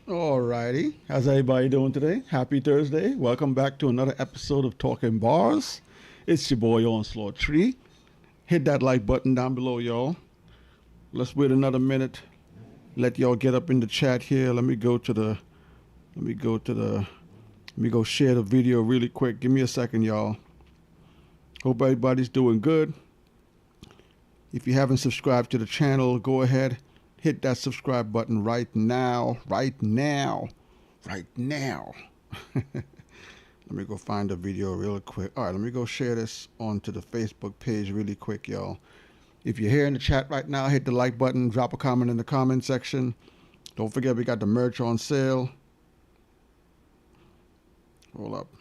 Alrighty, how's everybody doing today? Happy Thursday. Welcome back to another episode of Talking Bars. It's your boy Onslaught Tree. Hit that like button down below, y'all. Let's wait another minute. Let y'all get up in the chat here. Let me go share the video really quick. Give me a second, y'all. Hope everybody's doing good. If you haven't subscribed to the channel, go ahead. Hit that subscribe button right now. Right now. Right now. Let me go find the video real quick. All right, let me go share this onto the Facebook page really quick, y'all. If you're here in the chat right now, hit the like button. Drop a comment in the comment section. Don't forget we got the merch on sale. Hold up.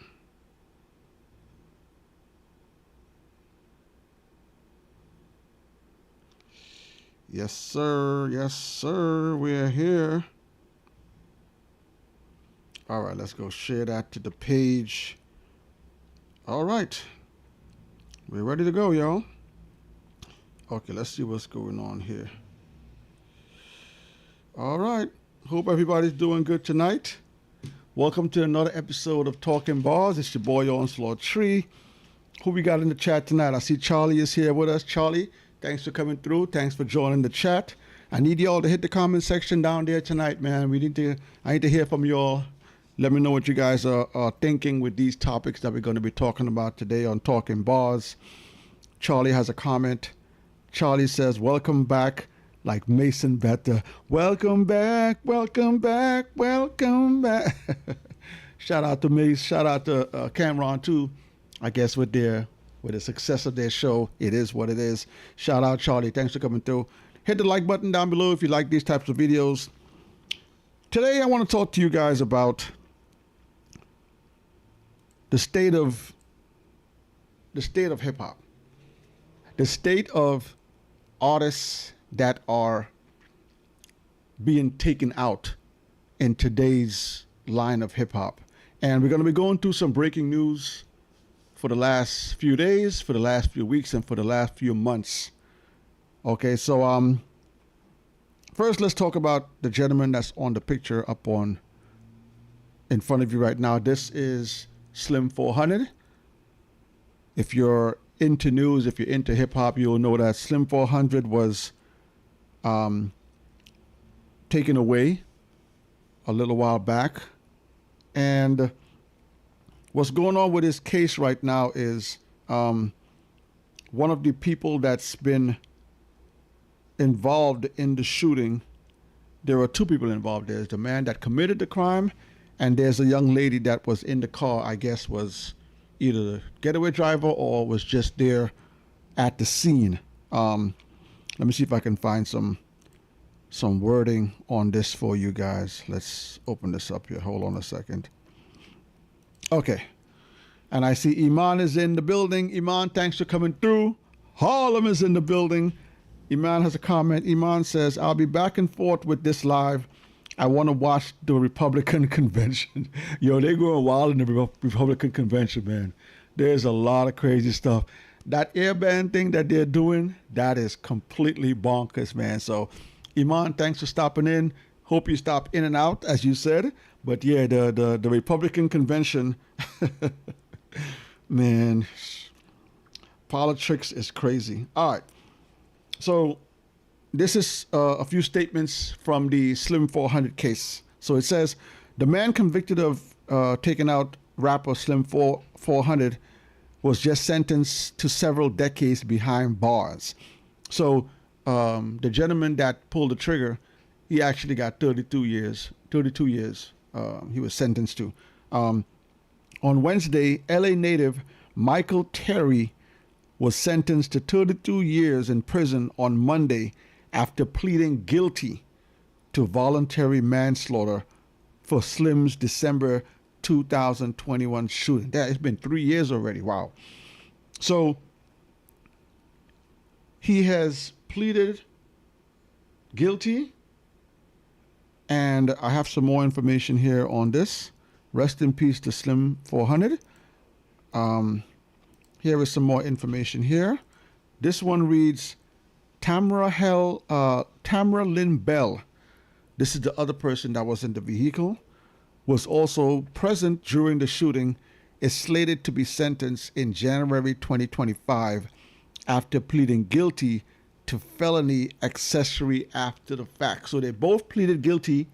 Yes, sir. Yes, sir. We're here. All right, let's go share that to the page. All right. We're ready to go, y'all. Okay, let's see what's going on here. All right. Hope everybody's doing good tonight. Welcome to another episode of Talking Bars. It's your boy Onslaught Tree. Who we got in the chat tonight? I see Charlie is here with us. Charlie, thanks for coming through. Thanks for joining the chat. I need y'all to hit the comment section down there tonight, man. I need to hear from y'all. Let me know what you guys are thinking with these topics that we're going to be talking about today on Talking Bars. Charlie has a comment. Charlie says, welcome back, like Mason Better. Welcome back, welcome back, welcome back. Shout out to Mace. Shout out to Cameron, too. I guess with the success of their show, it is what it is. Shout out, Charlie. Thanks for coming through. Hit the like button down below if you like these types of videos. Today, I want to talk to you guys about the state of hip hop, the state of artists that are being taken out in today's line of hip hop. And we're going to be going through some breaking news for the last few days, for the last few weeks, and for the last few months. Okay, so first let's talk about the gentleman that's on the picture up on in front of you right now. This is Slim 400. If you're into news, if you're into hip hop, you'll know that Slim 400 was taken away a little while back. And what's going on with his case right now is one of the people that's been involved in the shooting. There are two people involved. There's the man that committed the crime, and there's a young lady that was in the car, I guess was either the getaway driver or was just there at the scene. Let me see if I can find some wording on this for you guys. Let's open this up here. Hold on a second. Okay. And I see Iman is in the building. Iman, thanks for coming through. Harlem is in the building. Iman has a comment. Iman says, I'll be back and forth with this live. I want to watch the Republican convention. Yo, they're going wild in the Republican convention, man. There's a lot of crazy stuff. That airband thing that they're doing, that is completely bonkers, man. So, Iman, thanks for stopping in. Hope you stop in and out, as you said. But yeah, the Republican convention, man, politics is crazy. All right. So this is a few statements from the Slim 400 case. So it says, the man convicted of taking out rapper Slim 400 was just sentenced to several decades behind bars. So the gentleman that pulled the trigger, he actually got 32 years. 32 years he was sentenced to. On Wednesday, LA native Michael Terry was sentenced to 32 years in prison on Monday after pleading guilty to voluntary manslaughter for Slim's December 2021 shooting. It's been 3 years already. Wow. So he has pleaded guilty, and I have some more information here on this. Rest in peace to Slim 400. Here is some more information here. This one reads, Tamra Lynn Bell this is the other person that was in the vehicle, was also present during the shooting, is slated to be sentenced in January 2025 after pleading guilty to felony accessory after the fact. So they both pleaded guilty.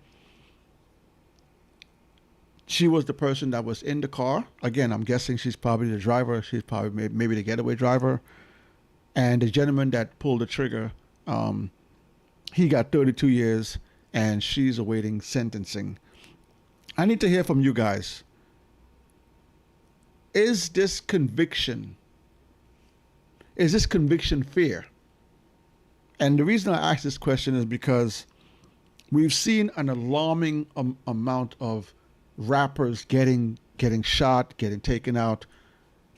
She was the person that was in the car. Again, I'm guessing she's probably the driver. She's probably maybe the getaway driver. And the gentleman that pulled the trigger, he got 32 years and she's awaiting sentencing. I need to hear from you guys. Is this conviction fair? And the reason I ask this question is because we've seen an alarming amount of rappers getting shot, getting taken out,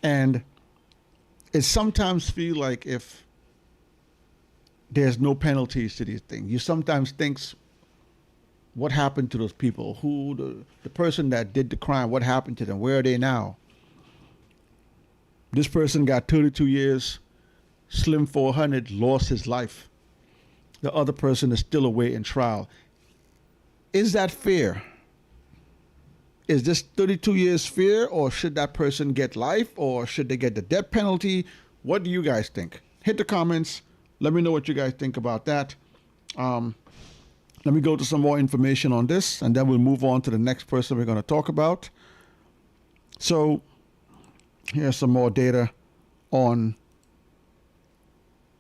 and it sometimes feel like if there's no penalties to these things, you sometimes think, what happened to those people? Who the person that did the crime? What happened to them? Where are they now? This person got 32 years. Slim 400 lost his life. The other person is still awaiting trial. Is that fair? Is this 32 years fair, or should that person get life, or should they get the death penalty? What do you guys think? Hit the comments. Let me know what you guys think about that. Let me go to some more information on this, and then we'll move on to the next person we're going to talk about. So here's some more data on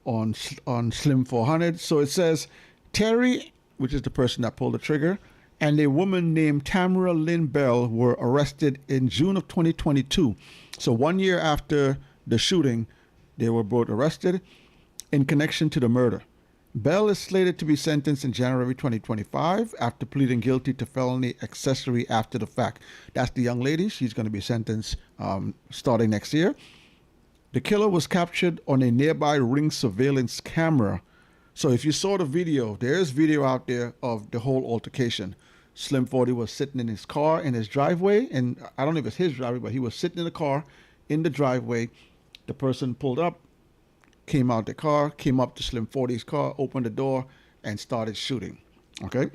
Slim 400. So it says Terry, which is the person that pulled the trigger, and a woman named Tamara Lynn Bell were arrested in June of 2022. So 1 year after the shooting, they were both arrested in connection to the murder. Bell is slated to be sentenced in January 2025 after pleading guilty to felony accessory after the fact. That's the young lady. She's going to be sentenced starting next year. The killer was captured on a nearby Ring surveillance camera. So if you saw the video, there's video out there of the whole altercation. Slim 40 was sitting in his car in his driveway, and I don't know if it's his driveway, but he was sitting in the car in the driveway. The person pulled up, came out the car, came up to Slim 40's car, opened the door, and started shooting. Okay?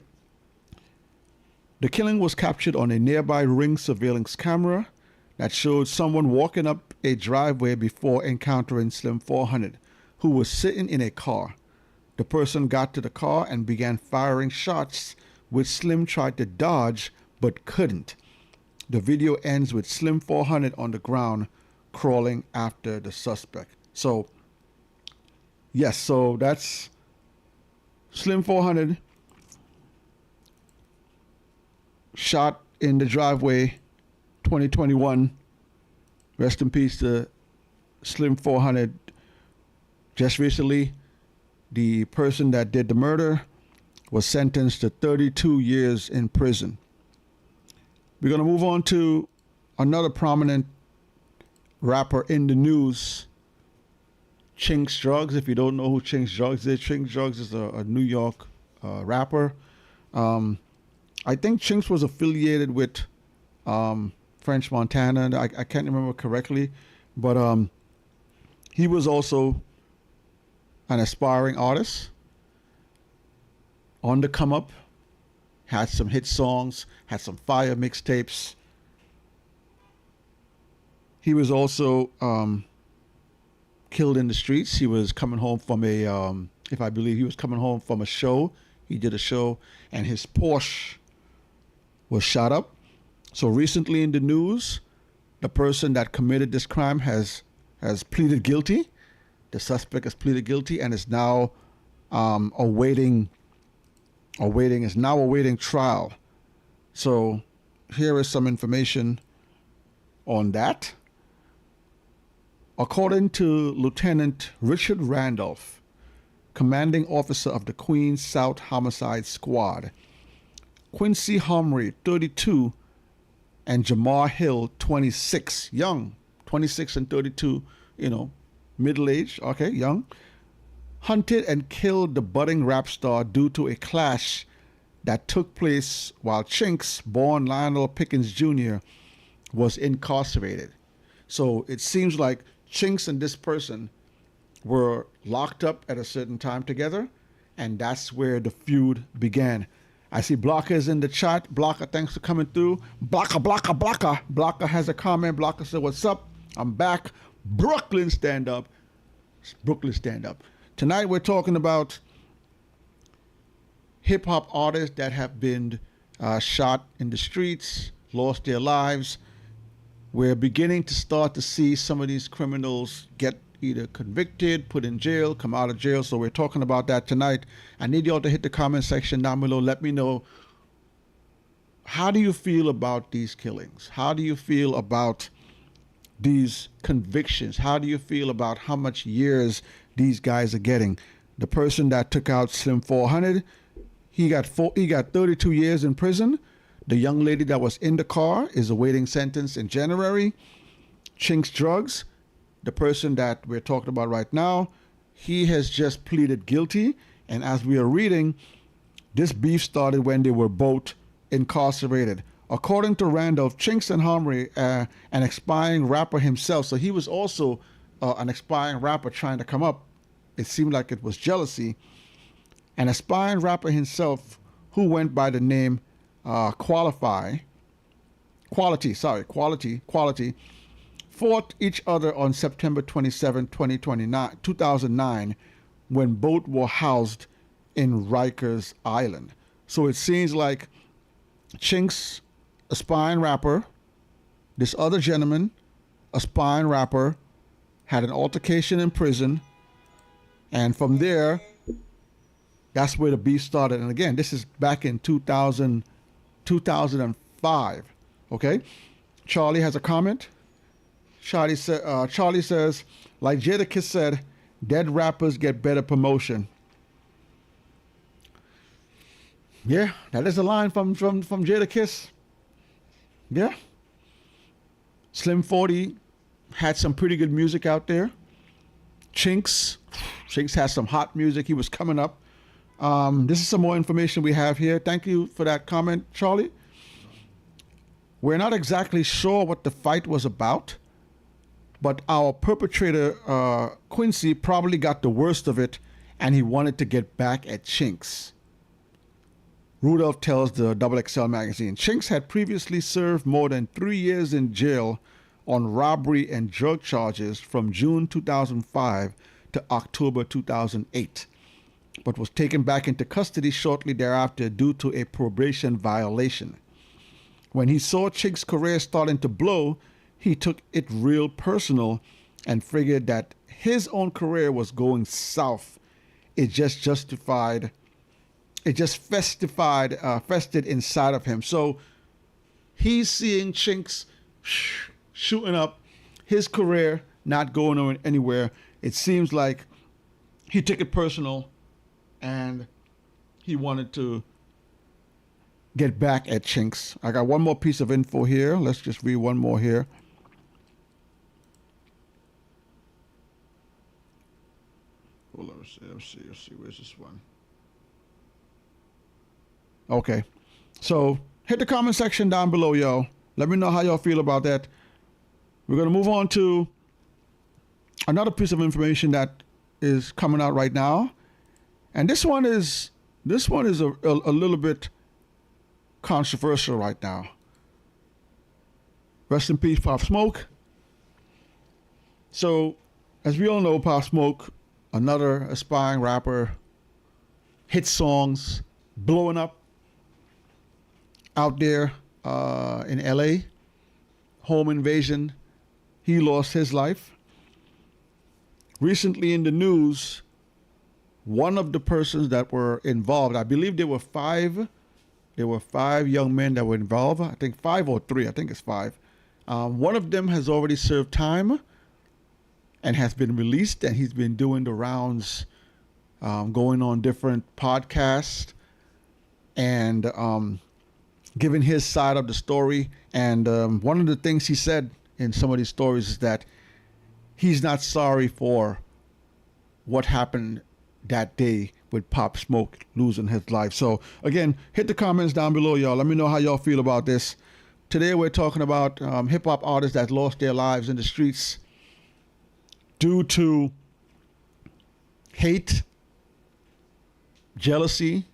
The killing was captured on a nearby Ring surveillance camera that showed someone walking up a driveway before encountering Slim 400, who was sitting in a car. The person got to the car and began firing shots, which Slim tried to dodge but couldn't. The video ends with Slim 400 on the ground crawling after the suspect. So, yes, so that's Slim 400 shot in the driveway, 2021. Rest in peace to Slim 400. Just recently, the person that did the murder was sentenced to 32 years in prison. We're going to move on to another prominent rapper in the news, Chinx Drugs. If you don't know who Chinx Drugs is, Chinx Drugs is a New York rapper. I think Chinx was affiliated with French Montana. I can't remember correctly, but he was also an aspiring artist, on the come up, had some hit songs, had some fire mixtapes. He was also killed in the streets. He was coming home from he was coming home from a show. He did a show, and his Porsche was shot up. So recently in the news, the person that committed this crime has pleaded guilty. The suspect has pleaded guilty and is now awaiting trial. So here is some information on that. According to Lieutenant Richard Randolph, commanding officer of the Queens South Homicide Squad, Quincy Humry, 32, and Jamar Hill, 26, young, 26 and 32, middle-aged, okay, young, hunted and killed the budding rap star due to a clash that took place while Chinx, born Lionel Pickens Jr., was incarcerated. So it seems like Chinx and this person were locked up at a certain time together, and that's where the feud began. I see Blocker is in the chat. Blocker, thanks for coming through. Blocker, Blocker, Blocker. Blocker has a comment. Blocker said, what's up? I'm back. Brooklyn stand up. Brooklyn stand up. Tonight we're talking about hip hop artists that have been shot in the streets, lost their lives. We're beginning to start to see some of these criminals get either convicted, put in jail, come out of jail. So we're talking about that tonight. I need y'all to hit the comment section down below. Let me know, how do you feel about these killings? How do you feel about these convictions? How do you feel about how much years these guys are getting? The person that took out Slim 400, he got 32 years in prison. The young lady that was in the car is awaiting sentence in January. Chinx Drugs, the person that we're talking about right now, he has just pleaded guilty. And as we are reading, this beef started when they were both incarcerated. According to Randolph, Chinx and Hombre, an aspiring rapper himself, so he was also an aspiring rapper trying to come up. It seemed like it was jealousy. An aspiring rapper himself who went by the name Quality, fought each other on September 27, 2009, when both were housed in Rikers Island. So it seems like Chinx, aspiring rapper, this other gentleman, aspiring rapper, had an altercation in prison, and from there, that's where the beef started. And again, this is back in 2005. Okay? Charlie has a comment. Charlie says, like Jadakiss said, dead rappers get better promotion. Yeah, that is a line from Jadakiss. Yeah. Slim 40 had some pretty good music out there. Chinx has some hot music. He was coming up. This is some more information we have here. Thank you for that comment, Charlie. We're not exactly sure what the fight was about, but our perpetrator, Quincy, probably got the worst of it, and he wanted to get back at Chinx. Rudolph tells the XXL magazine, Chinx had previously served more than 3 years in jail on robbery and drug charges from June 2005 to October 2008, but was taken back into custody shortly thereafter due to a probation violation. When he saw Chinx's career starting to blow, he took it real personal and figured that his own career was going south. It just fested inside of him. So he's seeing Chinx shooting up, his career not going anywhere. It seems like he took it personal and he wanted to get back at Chinx. I got one more piece of info here. Let's just read one more here. Well, let's see. Where's this one? Okay. So hit the comment section down below, yo. Let me know how y'all feel about that. We're going to move on to another piece of information that is coming out right now. And this one is a little bit controversial right now. Rest in peace, Pop Smoke. So, as we all know, Pop Smoke, another aspiring rapper, hit songs, blowing up out there in LA, home invasion. He lost his life. Recently in the news, one of the persons that were involved, I believe there were five young men that were involved. I think 5 or 3, I think it's 5. One of them has already served time and has been released, and he's been doing the rounds, going on different podcasts and giving his side of the story. And one of the things he said in some of these stories is that he's not sorry for what happened that day with Pop Smoke losing his life. So again, hit the comments down below, y'all. Let me know how y'all feel about this. Today we're talking about hip hop artists that lost their lives in the streets due to hate, jealousy,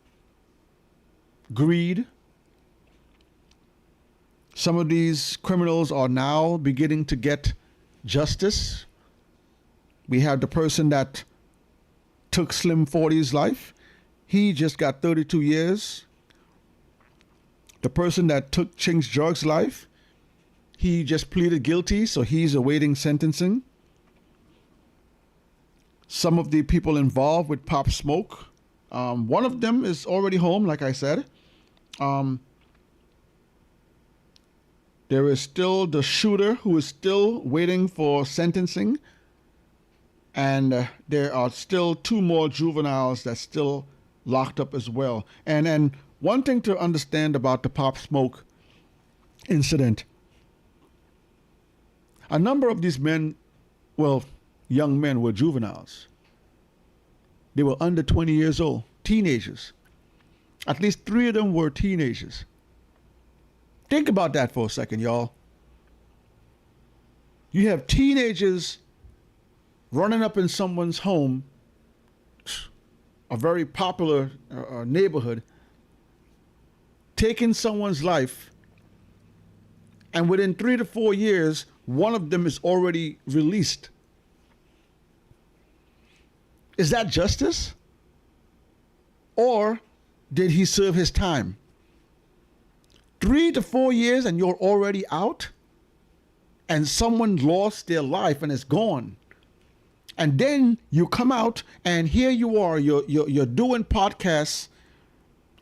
greed. Some of these criminals are now beginning to get justice. We have the person that took Slim 40's life. He just got 32 years. The person that took Chinx Drug's life, he just pleaded guilty, so he's awaiting sentencing. Some of the people involved with Pop Smoke, one of them is already home, like I said. There is still the shooter who is still waiting for sentencing. And there are still 2 more juveniles that's still locked up as well. And one thing to understand about the Pop Smoke incident, a number of these men, well, young men, were juveniles. They were under 20 years old, teenagers. At least 3 of them were teenagers. Think about that for a second, y'all. You have teenagers running up in someone's home, a very popular neighborhood, taking someone's life, and within 3 to 4 years, one of them is already released. Is that justice? Or did he serve his time? 3 to 4 years and you're already out? And someone lost their life and is gone. And then you come out and here you are, you're doing podcasts.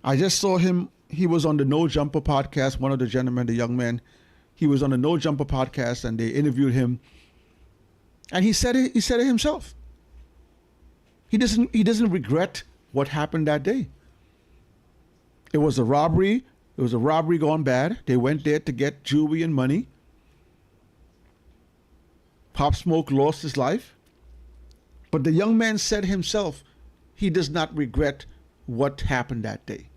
I just saw him, he was on the No Jumper podcast, one of the gentlemen, the young man. He was on the No Jumper podcast and they interviewed him. And he said it himself. He doesn't regret what happened that day. It was a robbery. It was a robbery gone bad. They went there to get jewelry and money. Pop Smoke lost his life. But the young man said himself, he does not regret what happened that day.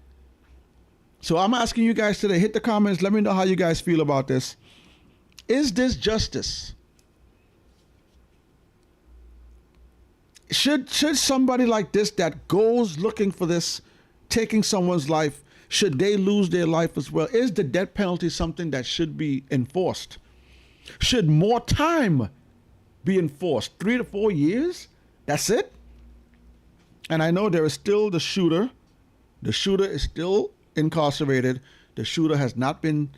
So I'm asking you guys today, hit the comments. Let me know how you guys feel about this. Is this justice? Should somebody like this that goes looking for this, taking someone's life, should they lose their life as well? Is the death penalty something that should be enforced? Should more time be enforced? 3 to 4 years? That's it? And I know there is still the shooter. The shooter is still incarcerated. The shooter has not been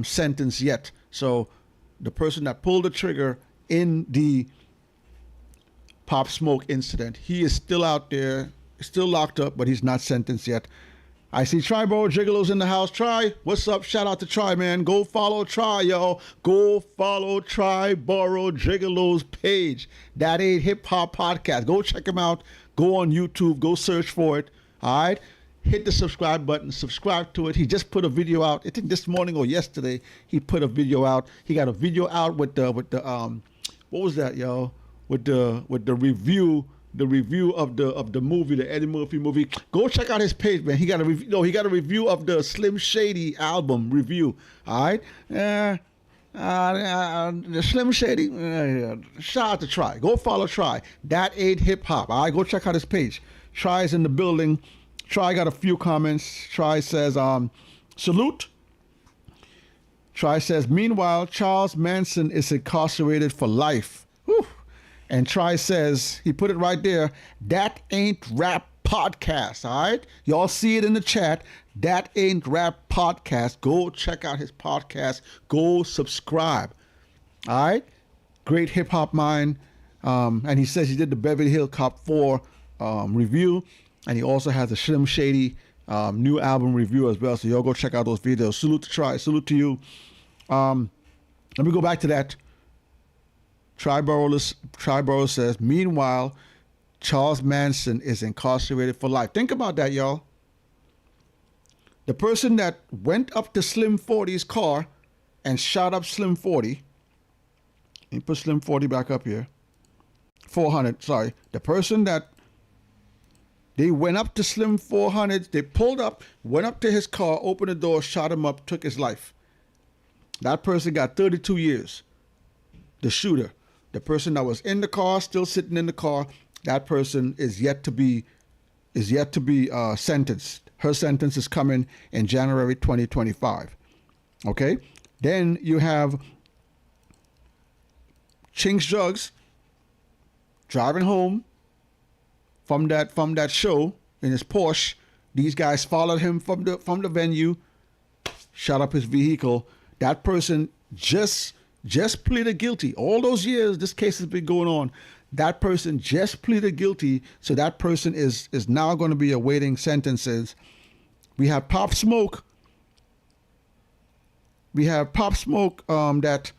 sentenced yet. So the person that pulled the trigger in the Pop Smoke incident, he is still out there, still locked up, but he's not sentenced yet. I see Triborough Gigolos in the house. Try, what's up? Shout out to Try, man. Go follow Try, yo. Go follow Triborough Gigolos page. That Ain't Hip Hop Podcast. Go check him out. Go on YouTube. Go search for it. All right. Hit the subscribe button. Subscribe to it. He just put a video out. I think this morning or yesterday he put a video out. He got a video out with the what was that, yo? With the review. The review of the movie, the Eddie Murphy movie. Go check out his page, man. He got a review. No, he got a review of the Slim Shady album review. All right, the Slim Shady. Shout out to Try. Go follow Try. That Ain't Hip Hop. All right, go check out his page. Try's in the building. Try got a few comments. Try says, salute. Try says, meanwhile, Charles Manson is incarcerated for life. Whew. And Try says, he put it right there, That Ain't Rap Podcast, all right? Y'all see it in the chat, That Ain't Rap Podcast. Go check out his podcast. Go subscribe, all right? Great hip-hop mind. And he says he did the Beverly Hills Cop 4 review, and he also has the Slim Shady new album review as well, so y'all go check out those videos. Salute to Try. Salute to you. Let me go back to that. Triborough says, meanwhile, Charles Manson is incarcerated for life. Think about that, y'all. The person that went up to Slim 40's car and shot up Slim 40. Let me put Slim 40 back up here. 400, sorry. The person that they went up to Slim 400, they pulled up, went up to his car, opened the door, shot him up, took his life. That person got 32 years. The shooter. The person that was in the car, still sitting in the car, that person is yet to be is yet to be sentenced. Her sentence is coming in January 2025. Okay? Then you have Chinx Drugs driving home from that show in his Porsche. These guys followed him from the venue, shot up his vehicle. That person just pleaded guilty. All those years this case has been going on, that person just pleaded guilty. So that person is now going to be awaiting sentences. We have Pop Smoke. That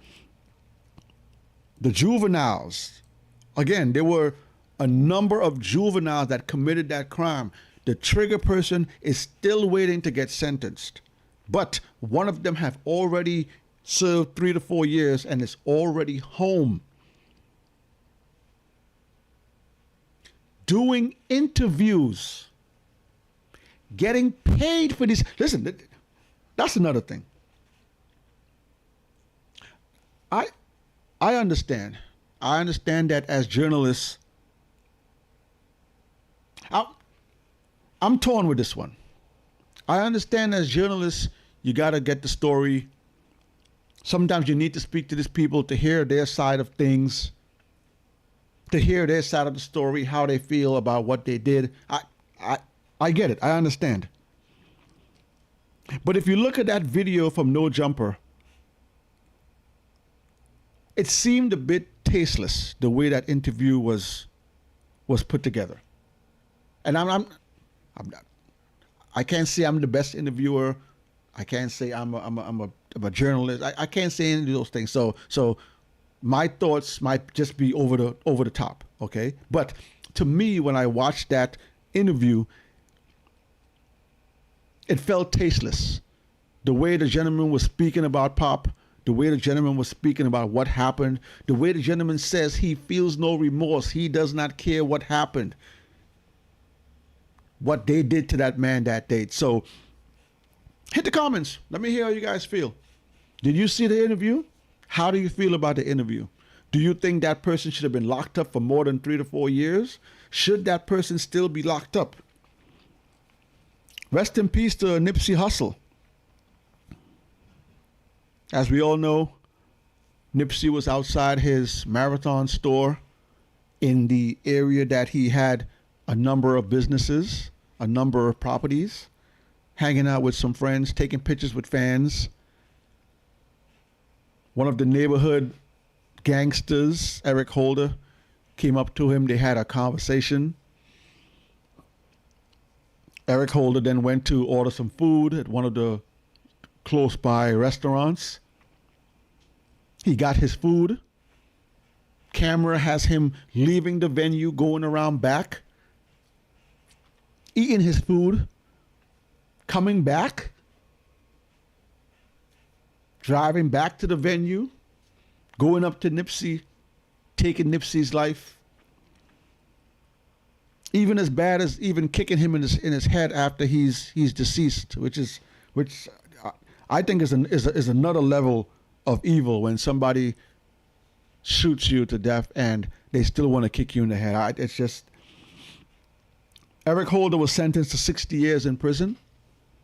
the juveniles, again, there were a number of juveniles that committed that crime. The trigger person is still waiting to get sentenced, but one of them have already served 3 to 4 years and is already home doing interviews, getting paid for this. Listen, that's another thing. I understand. I understand that as journalists, I'm torn with this one. I understand as journalists, you got to get the story. Sometimes you need to speak to these people to hear their side of things, to hear their side of the story, how they feel about what they did. I get it. I understand. But if you look at that video from No Jumper, it seemed a bit tasteless the way that interview was put together. And I'm not. I can't say I'm the best interviewer. I can't say I'm a journalist. I can't say any of those things. So my thoughts might just be over the top. Okay, but to me, when I watched that interview, it felt tasteless. The way the gentleman was speaking about Pop, the way the gentleman was speaking about what happened, the way the gentleman says he feels no remorse, he does not care what happened, what they did to that man that day. So hit the comments. Let me hear how you guys feel. Did you see the interview? How do you feel about the interview? Do you think that person should have been locked up for more than 3 to 4 years? Should that person still be locked up? Rest in peace to Nipsey Hussle. As we all know, Nipsey was outside his Marathon store in the area that he had a number of businesses, a number of properties, hanging out with some friends, taking pictures with fans. One of the neighborhood gangsters, Eric Holder, came up to him. They had a conversation. Eric Holder then went to order some food at one of the close by restaurants. He got his food. Camera has him leaving the venue, going around back, eating his food, coming back, driving back to the venue, going up to Nipsey, taking Nipsey's life. Even as bad as even kicking him in his head after he's deceased, which I think is another level of evil when somebody shoots you to death and they still want to kick you in the head. It's just. Eric Holder was sentenced to 60 years in prison,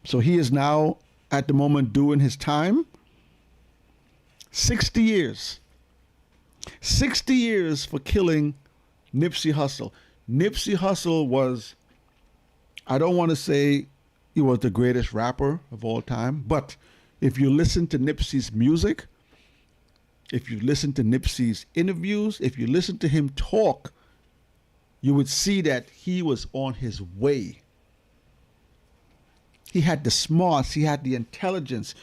so he is now at the moment doing his time. 60 years. 60 years for killing Nipsey Hussle. Nipsey Hussle was, I don't want to say he was the greatest rapper of all time, but if you listen to Nipsey's music, if you listen to Nipsey's interviews, if you listen to him talk, you would see that he was on his way. He had the smarts, he had the intelligence.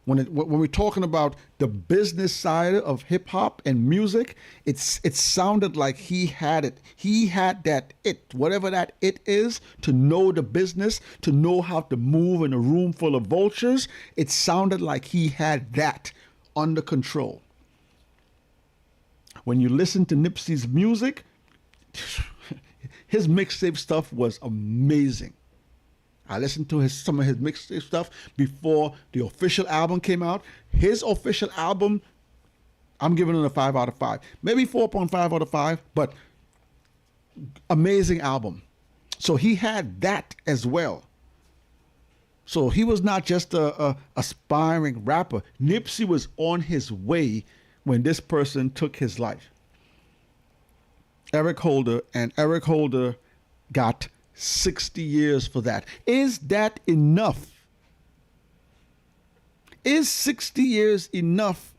When we're talking about the business side of hip hop and music, it sounded like he had it. He had that it, whatever that it is, to know the business, to know how to move in a room full of vultures. It sounded like he had that under control. When you listen to Nipsey's music, his mixtape stuff was amazing. I listened to some of his mixtape stuff before the official album came out. His official album, I'm giving it a 5 out of 5. Maybe 4.5 out of 5, but amazing album. So he had that as well. So he was not just a aspiring rapper. Nipsey was on his way when this person took his life. Eric Holder, and Eric Holder got 60 years for that. Is that enough? Is 60 years enough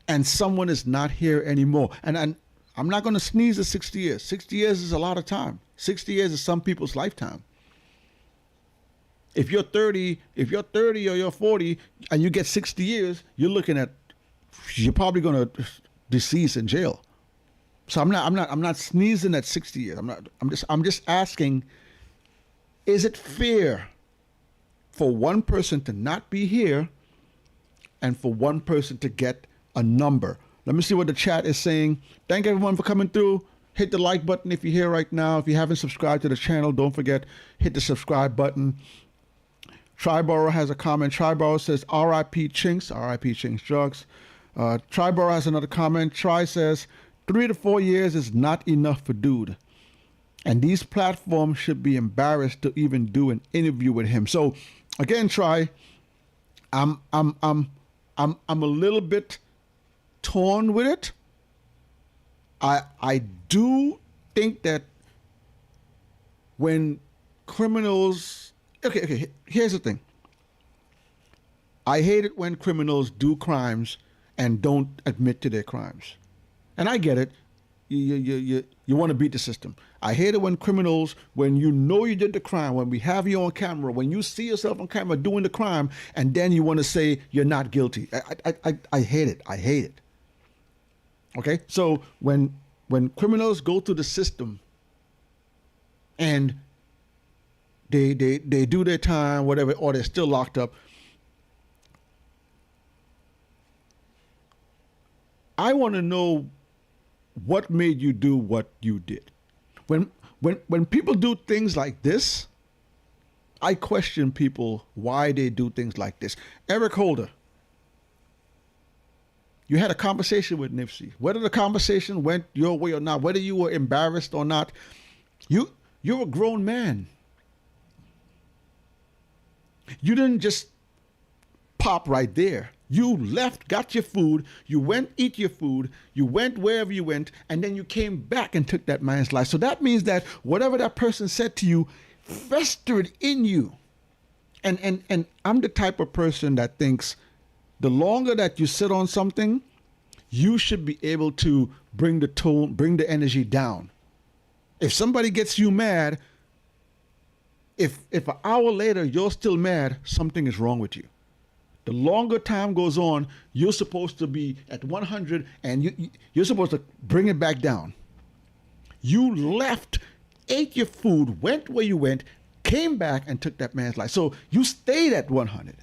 and someone is not here anymore? And I'm not going to sneeze at 60 years. 60 years is a lot of time. 60 years is some people's lifetime. If you're 30 or you're 40 and you get 60 years, you're probably going to decease in jail. So I'm not sneezing at 60 years. I'm just asking, is it fair for one person to not be here and for one person to get a number? Let me see what the chat is saying. Thank everyone for coming through. Hit the like button if you're here right now. If you haven't subscribed to the channel, don't forget, hit the subscribe button. Triborough has a comment. Triborough says, R.I.P. Chinx. R.I.P. Chinx Drugs. Triborough has another comment. Tri says, 3 to 4 years is not enough for dude. And these platforms should be embarrassed to even do an interview with him. So again, Tri, I'm a little bit torn with it. I do think that when criminals, okay, here's the thing. I hate it when criminals do crimes and don't admit to their crimes. And I get it. You want to beat the system. I hate it when criminals, when you know you did the crime, when we have you on camera, when you see yourself on camera doing the crime, and then you want to say you're not guilty. I hate it. I hate it. Okay? So when criminals go through the system and they do their time, whatever, or they're still locked up, I want to know what made you do what you did. When people do things like this, I question people why they do things like this. Eric Holder, you had a conversation with Nipsey. Whether the conversation went your way or not, whether you were embarrassed or not, you're a grown man. You didn't just pop right there. You left, got your food, you went, eat your food, you went wherever you went, and then you came back and took that man's life. So that means that whatever that person said to you festered in you. And I'm the type of person that thinks the longer that you sit on something, you should be able to bring the tone, bring the energy down. If somebody gets you mad, if an hour later you're still mad, something is wrong with you. The longer time goes on, you're supposed to be at 100 and you're supposed to bring it back down. You left, ate your food, went where you went, came back and took that man's life. So you stayed at 100.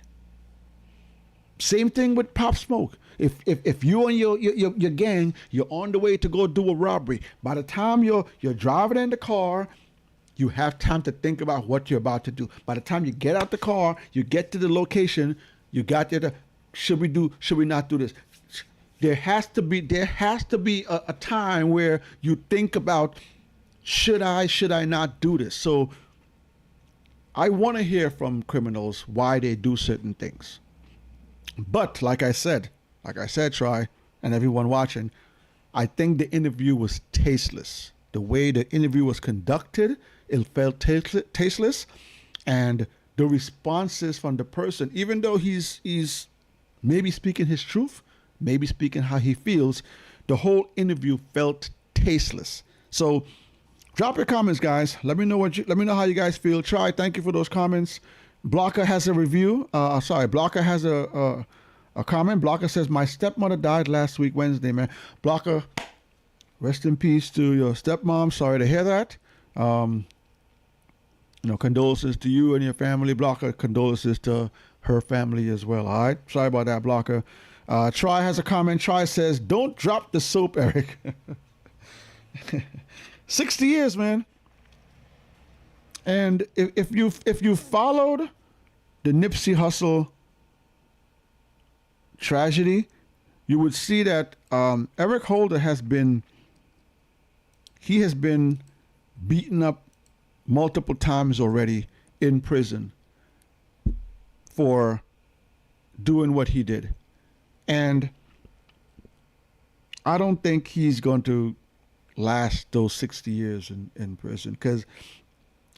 Same thing with Pop Smoke. If you and your gang, you're on the way to go do a robbery, by the time you're driving in the car, you have time to think about what you're about to do. By the time you get out the car, you get to the location, you got there to, should we not do this? There has to be a time where you think about, should I not do this? So I want to hear from criminals why they do certain things. But like I said, Try, and everyone watching, I think the interview was tasteless. The way the interview was conducted, it felt tasteless, and the responses from the person, even though he's maybe speaking his truth, maybe speaking how he feels, the whole interview felt tasteless. So drop your comments, guys. Let me know how you guys feel. Try, thank you for those comments. Blocker has a review. Blocker has a comment. Blocker says, my stepmother died last week, Wednesday, man. Blocker, rest in peace to your stepmom. Sorry to hear that. Condolences to you and your family. Blocker, condolences to her family as well. All right. Sorry about that, Blocker. Try has a comment. Try says, don't drop the soap, Eric. 60 years, man. And if you followed the Nipsey Hussle tragedy, you would see that Eric Holder has been beaten up multiple times already in prison for doing what he did. And I don't think he's going to last those 60 years in prison, because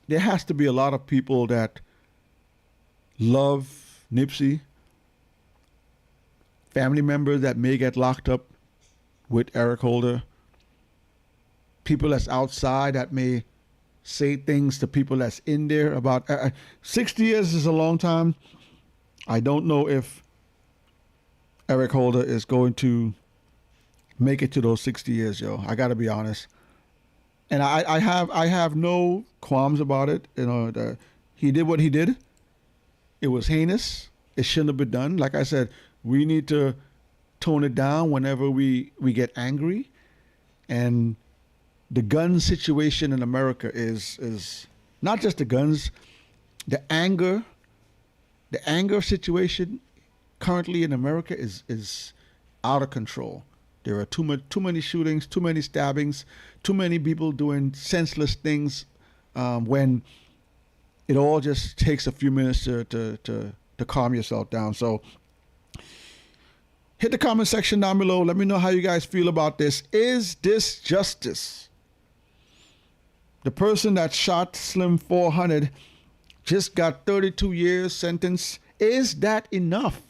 there has to be a lot of people that love Nipsey, family members that may get locked up with Eric Holder, people that's outside that may say things to people that's in there about 60 years is a long time. I don't know if Eric Holder is going to make it to those 60 years, yo. I got to be honest. And I have no qualms about it. You know, he did what he did. It was heinous. It shouldn't have been done. Like I said, we need to tone it down whenever we get angry. And the gun situation in America is not just the guns, the anger situation currently in America is out of control. There are too many shootings, too many stabbings, too many people doing senseless things, when it all just takes a few minutes to calm yourself down. So hit the comment section down below. Let me know how you guys feel about this. Is this justice? The person that shot Slim 400 just got 32 years sentence. Is that enough?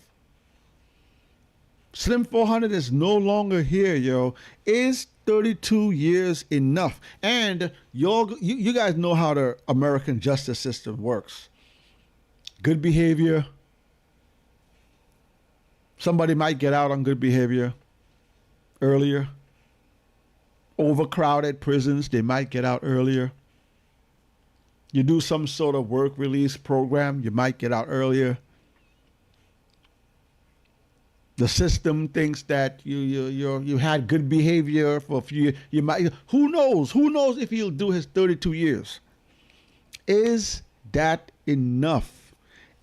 Slim 400 is no longer here, yo. Is 32 years enough? And you guys know how the American justice system works. Good behavior. Somebody might get out on good behavior earlier. Overcrowded prisons, they might get out earlier. You do some sort of work release program, you might get out earlier. The system thinks that you had good behavior for a few years. You might, who knows if he'll do his 32 years. Is that enough?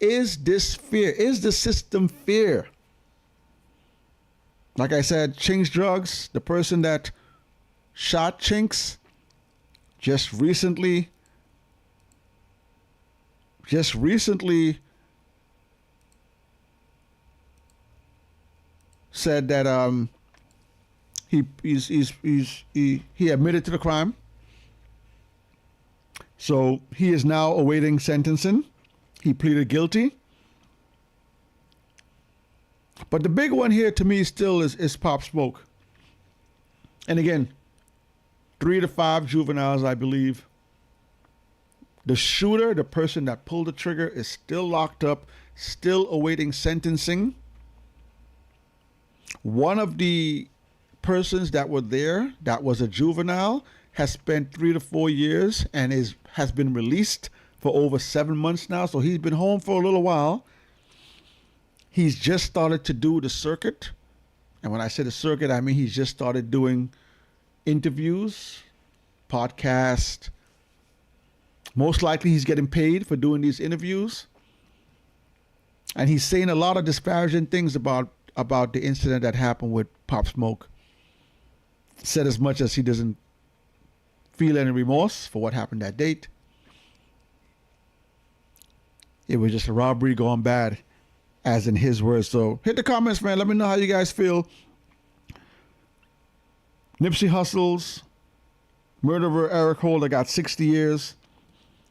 Is this fair? Is the system fair? Like I said, Chinx drugs, the person that shot Chinx just recently said that he admitted to the crime. So he is now awaiting sentencing. He pleaded guilty. But the big one here to me still is Pop Smoke. And again, 3 to 5 juveniles, I believe. The shooter, the person that pulled the trigger, is still locked up, still awaiting sentencing. One of the persons that were there, that was a juvenile, has spent 3 to 4 years and has been released for over 7 months now. So he's been home for a little while. He's just started to do the circuit. And when I say the circuit, I mean he's just started doing interviews, podcast. Most likely he's getting paid for doing these interviews. And he's saying a lot of disparaging things about the incident that happened with Pop Smoke. Said as much as he doesn't feel any remorse for what happened that date. It was just a robbery gone bad, as in his words. So hit the comments, man. Let me know how you guys feel. Nipsey Hussle's murderer Eric Holder got 60 years.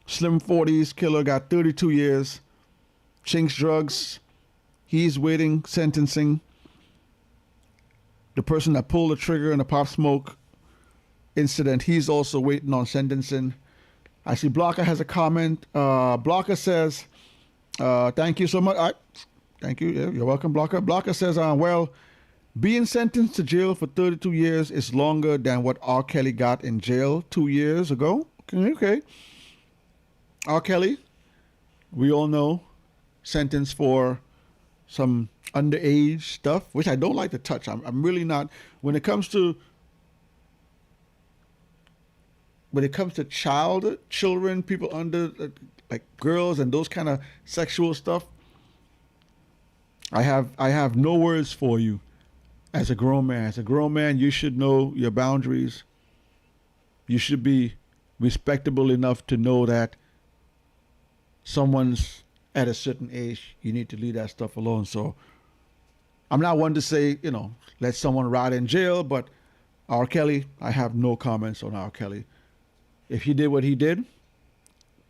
Slim 40's killer got 32 years. Chinx drugs, he's waiting sentencing. The person that pulled the trigger in the Pop Smoke incident, he's also waiting on sentencing. I see Blocker has a comment. Blocker says, thank you so much. Thank you. Yeah, you're welcome, Blocker. Blocker says, well, being sentenced to jail for 32 years is longer than what R. Kelly got in jail 2 years ago. Okay. R. Kelly, we all know, sentenced for some underage stuff, which I don't like to touch. I'm really not. When it comes to children, people under, like girls and those kind of sexual stuff, I have no words for you. As a grown man, you should know your boundaries. You should be respectable enough to know that someone's at a certain age, you need to leave that stuff alone. So I'm not one to say, let someone rot in jail, but R. Kelly, I have no comments on R. Kelly. If he did what he did,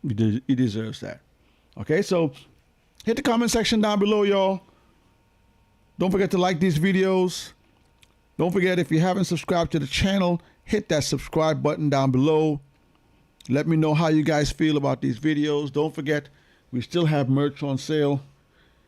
he deserves that. Okay, so hit the comment section down below, y'all. Don't forget to like these videos. Don't forget, if you haven't subscribed to the channel, hit that subscribe button down below. Let me know how you guys feel about these videos. Don't forget, we still have merch on sale.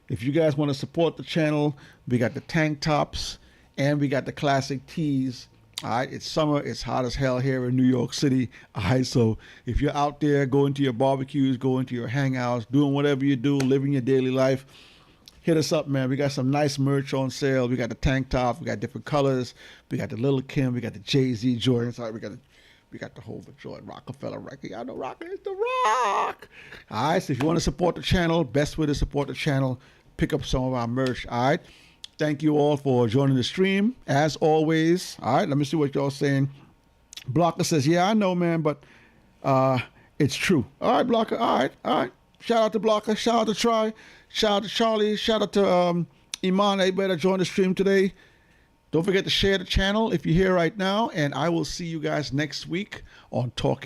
If you guys want to support the channel, we got the tank tops and we got the classic tees. All right, it's summer, it's hot as hell here in New York City. All right, so if you're out there going to your barbecues, going to your hangouts, doing whatever you do, living your daily life, hit us up, man. We got some nice merch on sale. We got the tank tops, we got different colors. We got the Little Kim, we got the Jay-Z Jordans. All right, we got the whole Jordan Rockefeller record. Y'all know Rock is the Rock. All right, so if you want to support the channel, best way to support the channel, pick up some of our merch. All right. Thank you all for joining the stream, as always. All right, let me see what y'all saying. Blocker says, yeah, I know, man, but it's true. All right, Blocker, all right. Shout out to Blocker, shout out to Try, shout out to Charlie, shout out to Iman. Everybody that joined the stream today. Don't forget to share the channel if you're here right now, and I will see you guys next week on Talking